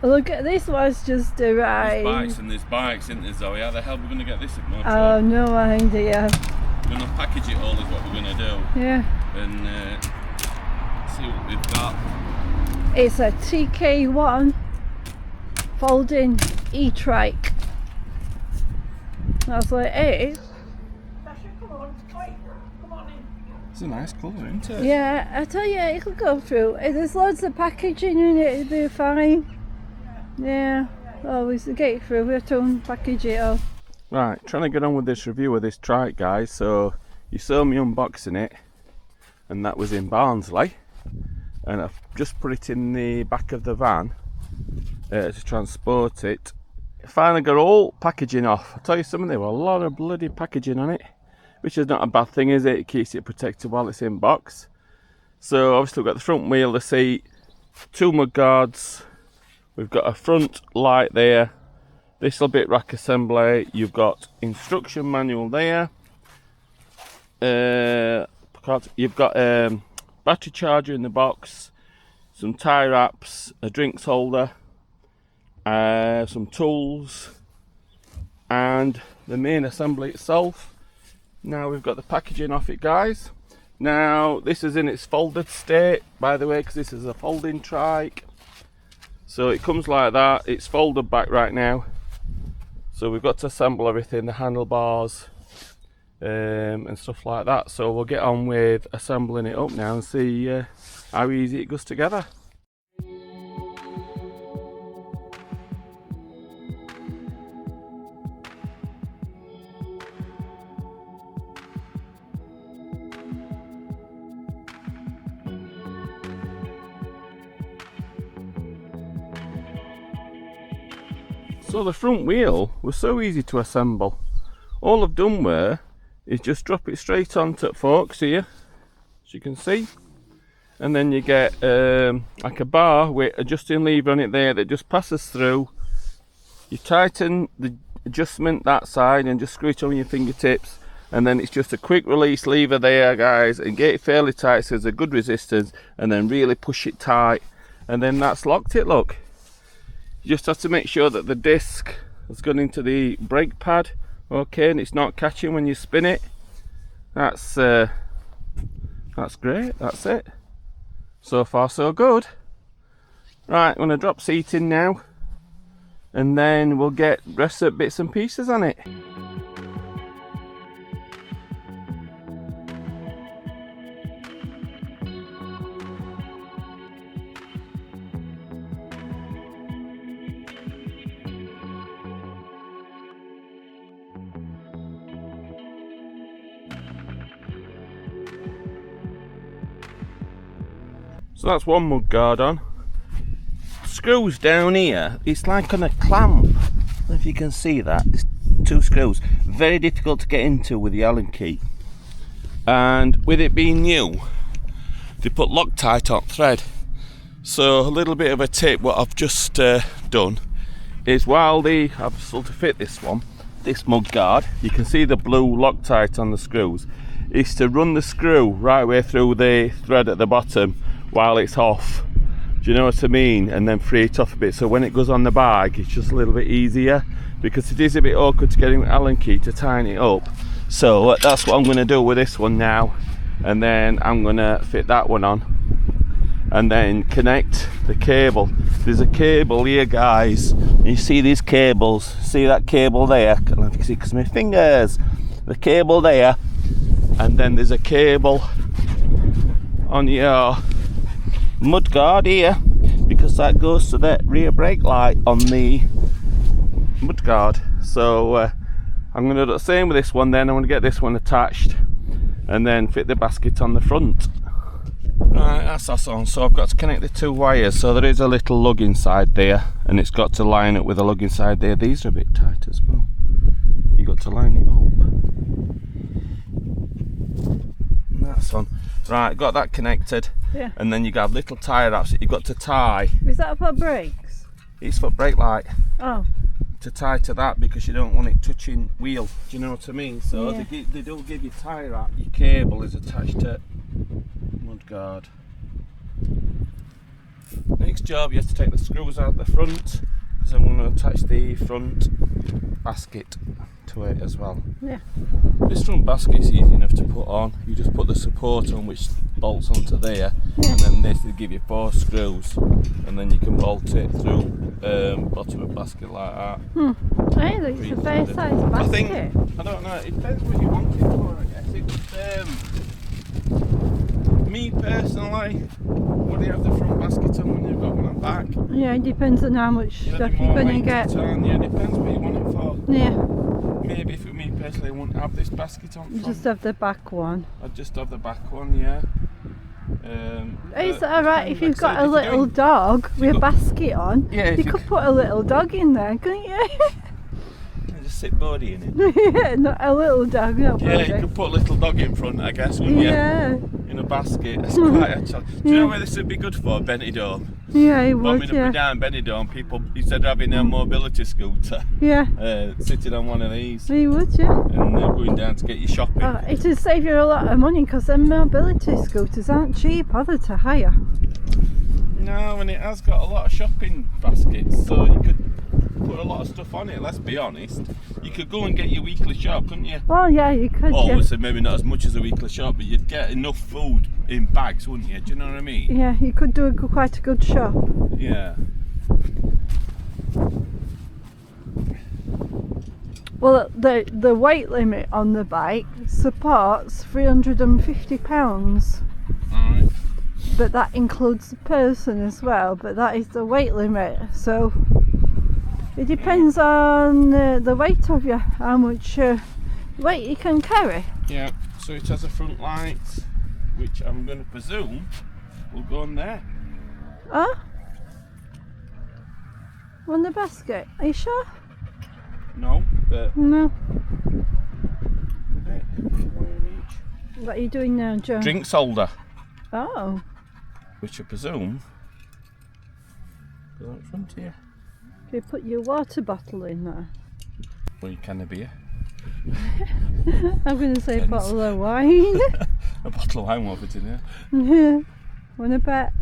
Look at this one's just arrived. There's bikes and there's bikes, isn't there, Zoe? How the hell are we going to get this at motorhome? Oh, no idea. We're going to package it all is what we're going to do. Yeah. And see what we've got. It's a TK1 folding E-TRIKE. That's what it is. It's a nice colour, isn't it? Yeah, I tell you, it could go through. There's loads of packaging in it, it'll be fine. Yeah, always to get it through, we have to unpackage it all. Right, trying to get on with this review of this trike, guys. So you saw me unboxing it, and that was in Barnsley, and I've just put it in the back of the van to transport it. I finally got all packaging off. I tell you something, there were a lot of bloody packaging on it, which is not a bad thing, is it? It keeps it protected while it's in box. So obviously we've got the front wheel, the seat, 2 mudguards, we've got a front light there, this little bit rack assembly, you've got instruction manual there, you've got battery charger in the box, some tie wraps, a drinks holder, some tools, and the main assembly itself. Now we've got the packaging off it, guys. Now this is in its folded state, by the way, because this is a folding trike. So it comes like that, it's folded back right now. So we've got to assemble everything, the handlebars and stuff like that. So we'll get on with assembling it up now and see how easy it goes together. So the front wheel was so easy to assemble. All I've done is just drop it straight onto the forks here, as you can see, and then you get like a bar with adjusting lever on it there that just passes through. You tighten the adjustment that side and just screw it on your fingertips, and then it's just a quick release lever there, guys, and get it fairly tight so there's a good resistance, and then really push it tight, and then that's locked it. Look, you just have to make sure that the disc has gone into the brake pad, okay, and it's not catching when you spin it. That's great, that's it. So far so good. Right, I'm going to drop seat in now, and then we'll get rest of bits and pieces on it. So that's one mudguard on. Screws down here, it's like on a clamp. I don't know if you can see that. It's 2 screws. Very difficult to get into with the Allen key. And with it being new, they put Loctite on thread. So a little bit of a tip, what I've just done is while I've still to fit this mudguard, you can see the blue Loctite on the screws, is to run the screw right way through the thread at the bottom while it's off. Do you know what I mean? And then free it off a bit, so when it goes on the bag it's just a little bit easier, because it is a bit awkward to get an Allen key to tighten it up. So that's what I'm going to do with this one now, and then I'm going to fit that one on and then connect the cable. There's a cable here, guys. You see these cables, see that cable there? I don't know if you can see because my fingers. The cable there, and then there's a cable on your mudguard here, because that goes to the rear brake light on the mudguard. So I'm going to do the same with this one. Then I'm going to get this one attached and then fit the basket on the front. Right, that's on. So I've got to connect the 2 wires. So there is a little lug inside there, and it's got to line up with the lug inside there. These are a bit tight as well. You've got to line it up. That's on. Right, got that connected. Yeah. And then you have little tie wraps that you've got to tie. Is that for brakes? It's for brake light. Oh. To tie to that, because you don't want it touching wheel. Do you know what I mean? So yeah. They don't give you tie wrap. Your cable is attached to mudguard. Next job, you have to take the screws out the front, because I'm going to attach the front basket to it as well. Yeah. This front basket is easy enough to put on. You just put the support on which bolts onto there, and then this will give you 4 screws, and then you can bolt it through bottom of the basket like that. Hey, look, it's a fair size basket. I don't know, it depends what you want it for, I guess. Me personally, would you have the front basket on when you've got one on back? Yeah, it depends on how much stuff you're going to get. Yeah, depends what you want it for. Yeah. Maybe for me personally, I wouldn't have this basket on front. Just have the back one. I'd just have the back one, yeah. Is that alright if you've got a little dog with a basket on? Yeah, you could put a little dog in there, couldn't you? Just sit Bodhie in it. Yeah, not a little dog, not Yeah, Bodhie. you could put a little dog in front, I guess, wouldn't you? Yeah. In a basket. That's quite a challenge. Do you know where this would be good for? Btu&x. Yeah, it would, Bombing up and down Btu&x, people, instead of having a mobility scooter, Yeah. sitting on one of these You would, yeah. and going down to get your shopping. It would save you a lot of money because them mobility scooters aren't cheap, are they, to hire? No, and it has got a lot of shopping baskets, so you could put a lot of stuff on it, let's be honest. You could go and get your weekly shop, couldn't you? Well, yeah, you could, Well, yeah. obviously maybe not as much as a weekly shop, but you'd get enough food in bags, wouldn't you? Do you know what I mean? Yeah, you could do quite a good shop. Yeah. Well, the weight limit on the bike supports £350. Alright. But that includes the person as well, but that is the weight limit, so it depends on the weight of you, how much weight you can carry. Yeah, so it has a front light, which I'm going to presume will go on there. Huh? On the basket, are you sure? No, but No. What are you doing now, Joe? drinks holder, Oh. which I presume goes on front here. Can you put your water bottle in there? Or your can of beer. I'm going to say a bottle of wine. A bottle of wine won't fit in there. Yeah. Wanna bet?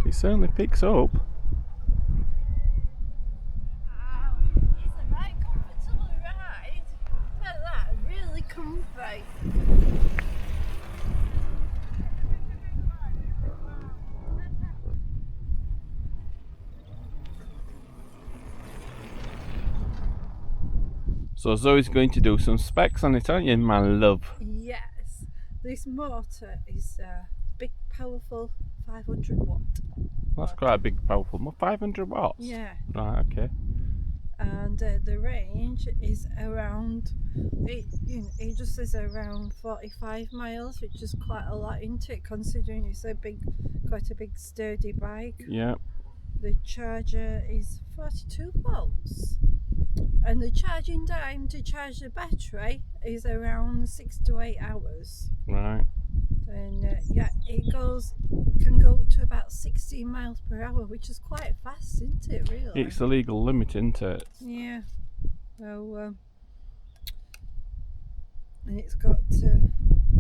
It certainly picks up. It's a very comfortable ride. Look at that, really comfy. So Zoe's going to do some specs on it, aren't you, my love? Yes, this motor is a big, powerful 500 watt. That's quite a big, powerful. 500 watts? Yeah. Right, okay. And the range is around, it just says around 45 miles, which is quite a lot, isn't it, considering it's quite a big sturdy bike. Yeah. The charger is 42 volts. And the charging time to charge the battery is around 6 to 8 hours. Right. So And yeah, can go to about 16 miles per hour, which is quite fast, isn't it? Really. It's the legal limit, isn't it? Yeah. So and it's got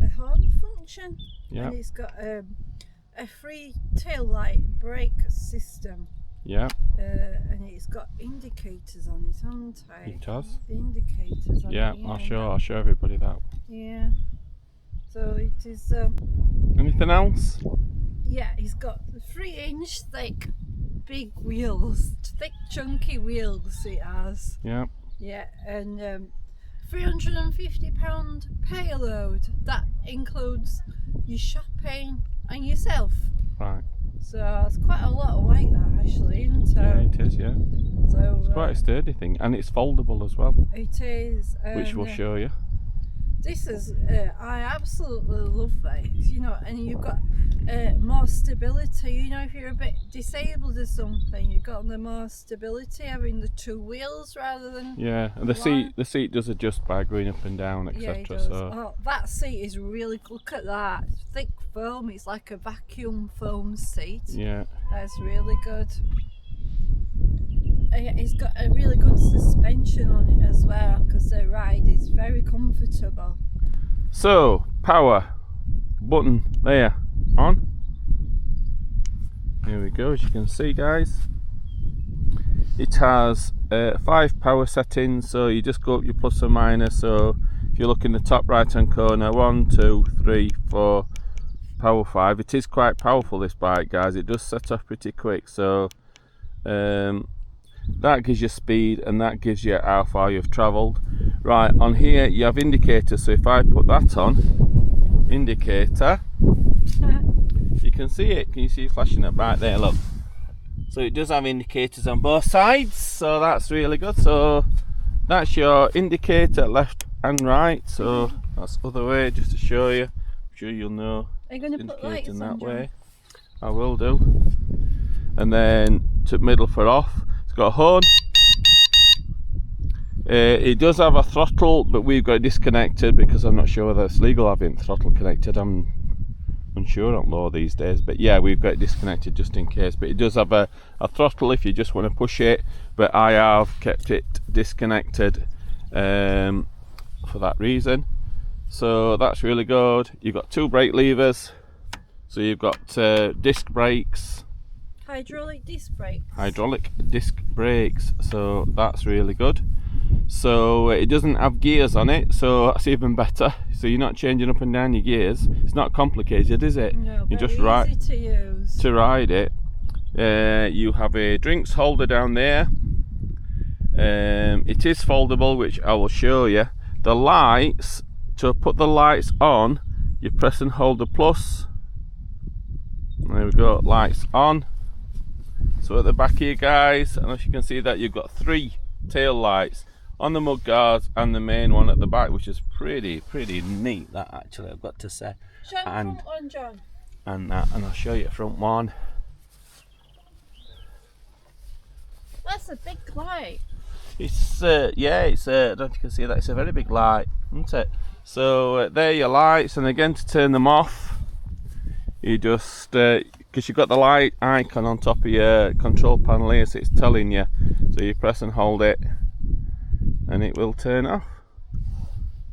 a horn function. Yeah. And it's got a free tail light brake system. Yeah. And it's got indicators on it, hasn't it? It does. The indicators on Yeah, it. I'll show everybody that. Yeah. So it is. Anything else? Yeah, it's got 3-inch thick, big wheels, thick, chunky wheels. It has. Yeah. Yeah, and 350-pound payload. That includes your shopping and yourself. Right. So it's quite a lot of weight, that actually, isn't it? Yeah, it is. Yeah. So It's quite a sturdy thing, and it's foldable as well, it is. which we'll show you. This is, I absolutely love this, you know, and you've got more stability, you know, if you're a bit disabled or something, you've got the more stability having the 2 wheels rather than Yeah, and the seat does adjust by going up and down, Yeah, it etc. does. So Oh, that seat is really, look at that, thick foam, it's like a vacuum foam seat. yeah, That's really good. It's got a really good suspension on it as well, because the ride is very comfortable. so power button there on. Here we go. As you can see, guys, it has 5 power settings, so you just go up your plus or minus. So if you look in the top right hand corner, 1, 2, 3, 4, power 5. It is quite powerful, this bike, guys. It does set off pretty quick, so that gives you speed, and that gives you how far you've travelled. Right, on here you have indicators, so if I put that on, indicator, you can see it. Can you see it flashing up right there? Look, so it does have indicators on both sides, so that's really good. So that's your indicator left and right, so that's the other way, just to show you. I'm sure you'll know. Are you going to put lights in on, that John? way. I will do. And then to middle for off, it's got a horn. It does have a throttle, but we've got it disconnected because I'm not sure whether it's legal having throttle connected. I'm unsure on law these days, but yeah, we've got it disconnected just in case. But it does have a throttle if you just want to push it, but I have kept it disconnected for that reason. So that's really good. You've got 2 brake levers, so you've got disc brakes, Hydraulic disc brakes, so that's really good. So it doesn't have gears on it, so that's even better. So you're not changing up and down your gears. It's not complicated, is it? No, you just easy to use. To ride it. You have a drinks holder down there. It is foldable, which I will show you. The lights, to put the lights on, you press and hold the plus. There we go, lights on. So at the back here, guys, and as you can see that you've got 3 tail lights on the Mudguards and the main one at the back, which is pretty neat, that, actually, I've got to say. Show the front one, John. And I'll show you the front one. That's a big light. It's yeah, it's I don't know if you can see that, it's a very big light, isn't it? So there are your lights, and again, to turn them off, you just because you've got the light icon on top of your control panel here, so it's telling you, so you press and hold it and it will turn off.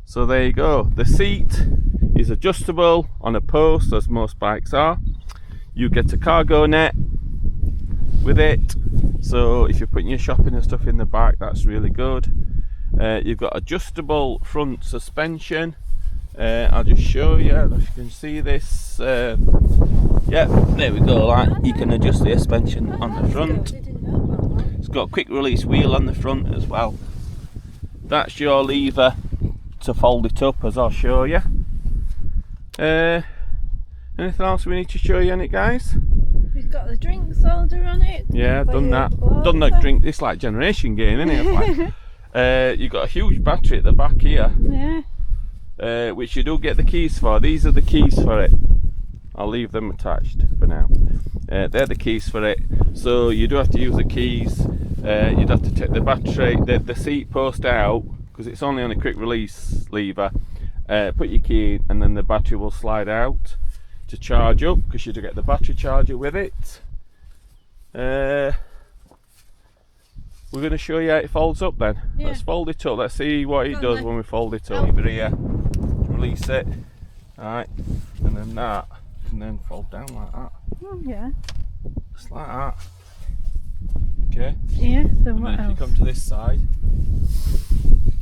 So there you go. The seat is adjustable on a post, as most bikes are. You get a cargo net with it, so if you're putting your shopping and stuff in the back, that's really good. You've got adjustable front suspension. I'll just show you if you can see this. Yeah, there we go. Like, you can adjust the suspension on the front. It's got a quick release wheel on the front as well. That's your lever to fold it up, as I'll show you. Anything else we need to show you on it, guys? We've got the drinks holder on it. Yeah, done that. Done that drink. It's like generation game, isn't it? Like, you've got a huge battery at the back here. Yeah. Which you do get the keys for. These are the keys for it. I'll leave them attached for now. They're the keys for it. So you do have to use the keys. You'd have to take the battery, the seat post out, because it's only on a quick release lever. Put your key in, and then the battery will slide out. to charge up, because you do get the battery charger with it. We're going to show you how it folds up then. Yeah. Let's fold it up. Let's see what it does when we fold it up. Oh. Lever here, release it. Alright, and then that can then fold down like that. Oh, yeah. Just like that. Okay. Yeah, so And what then if you else? come to this side,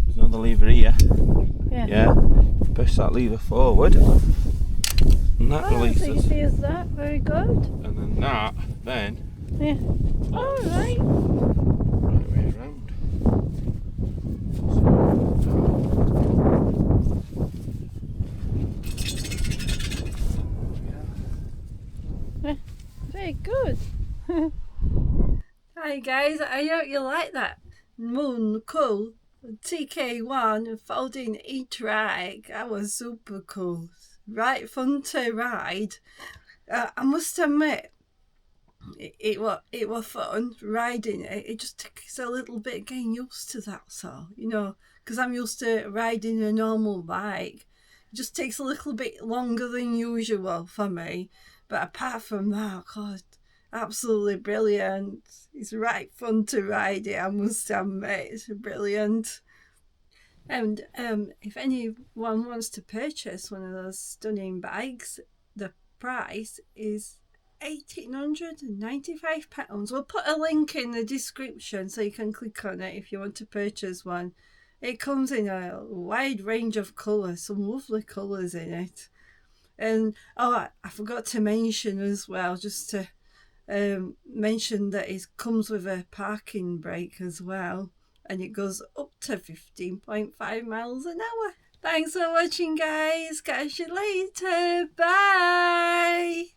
there's another lever here. Yeah. Push that lever forward. And that Oh, releases. so easy as that. Very good. And then that, then. Yeah. All right. Right way around. Very good. Hi guys, I hope you like that. Mooncool TK1 folding E-TRIKE. That was super cool. Right fun to ride. I must admit, it was fun riding it. It just takes a little bit getting used to that, so you know, because I'm used to riding a normal bike. It just takes a little bit longer than usual for me. But apart from that, God, absolutely brilliant. It's right fun to ride it, I must admit. It's brilliant. And if anyone wants to purchase one of those stunning bikes, the price is £1,895. We'll put a link in the description so you can click on it if you want to purchase one. It comes in a wide range of colours, some lovely colours in it. And I forgot to mention as well, just to mention that it comes with a parking brake as well, and it goes up to 15.5 miles an hour. Thanks for watching guys, catch you later, bye.